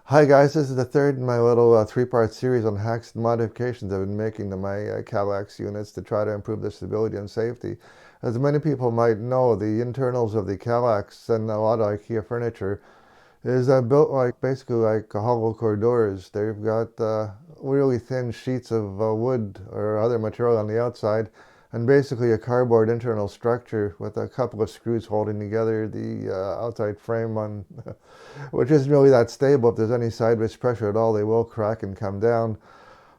Hi guys, this is the third in my little three-part series on hacks and modifications I've been making to my Kallax units to try to improve their stability and safety. As many people might know, the internals of the Kallax and a lot of IKEA furniture is built like basically like hollow core doors. They've got really thin sheets of wood or other material on the outside, and basically a cardboard internal structure with a couple of screws holding together the outside frame on, which isn't really that stable. If there's any sideways pressure at all, they will crack and come down.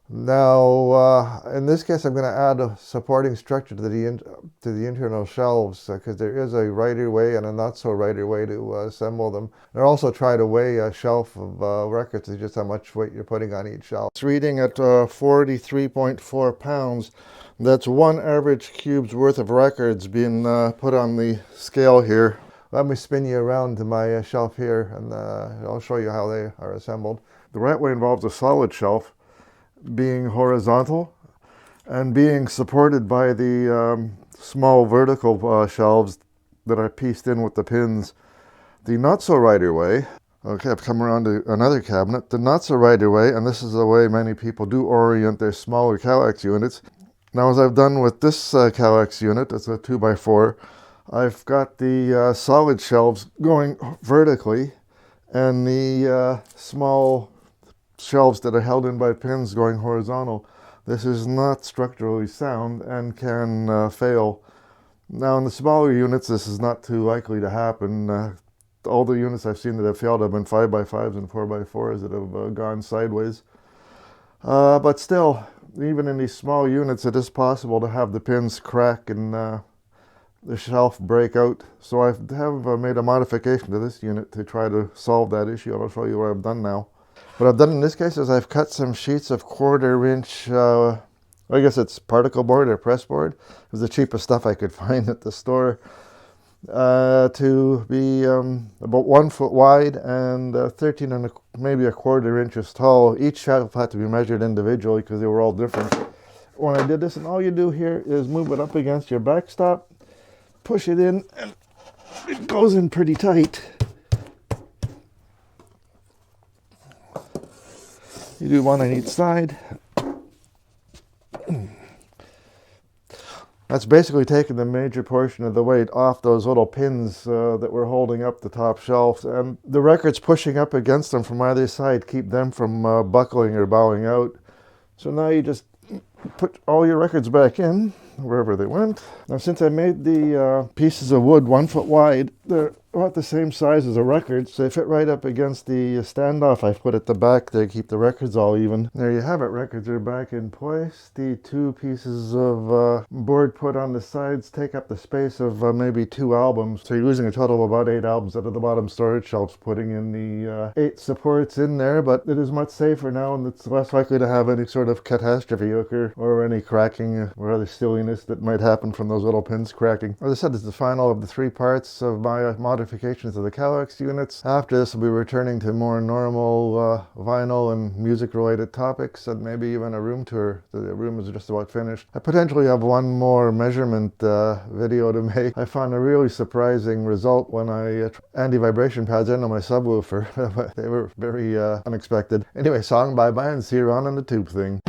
Now, in this case, I'm going to add a supporting structure to the internal shelves because there is a righter way and a not so righter way to assemble them. And also try to weigh a shelf of records to just how much weight you're putting on each shelf. It's reading at 43.4 pounds. That's one average cube's worth of records being put on the scale here. Let me spin you around to my shelf here, and I'll show you how they are assembled. The right way involves a solid shelf being horizontal and being supported by the small vertical shelves that are pieced in with the pins. The not so righter way, okay, I've come around to another cabinet. The not so righter way, and this is the way many people do orient their smaller Kallax units. Now, as I've done with this Kallax unit, it's a 2x4, I've got the solid shelves going vertically and the small shelves that are held in by pins going horizontal. This is not structurally sound and can fail. Now, in the smaller units, this is not too likely to happen. All the units I've seen that have failed have been 5x5s and 4x4s that have gone sideways. But still, even in these small units, it is possible to have the pins crack and the shelf break out. So I have made a modification to this unit to try to solve that issue. I'll show you what I've done now. What I've done in this case is I've cut some sheets of 1/4 inch, I guess it's particle board or press board. It was the cheapest stuff I could find at the store, to be about 1 foot wide and 13 and maybe 1/4 inches tall. Each shelf had to be measured individually because they were all different. When I did this, and all you do here is move it up against your backstop, push it in, and it goes in pretty tight. You do one on each side. That's basically taking the major portion of the weight off those little pins that were holding up the top shelves, and the records pushing up against them from either side keep them from buckling or bowing out. So now you just put all your records back in wherever they went. Now, since I made the pieces of wood 1 foot wide, they're about the same size as the records, so they fit right up against the standoff I've put at the back there to keep the records all even. There you have it, records are back in place. The two pieces of board put on the sides take up the space of maybe 2 albums, so you're losing a total of about 8 albums out of the bottom storage shelves, putting in the 8 supports in there, but it is much safer now and it's less likely to have any sort of catastrophe occur or any cracking or other silliness that might happen from those little pins cracking. As I said, this is the final of the 3 parts of my modifications of the Kallax units. After this, we'll be returning to more normal vinyl and music related topics and maybe even a room tour. The room is just about finished. I potentially have one more measurement video to make. I found a really surprising result when I anti-vibration pads in on my subwoofer. They were very unexpected. Anyway, song bye-bye and see you around on the tube thing.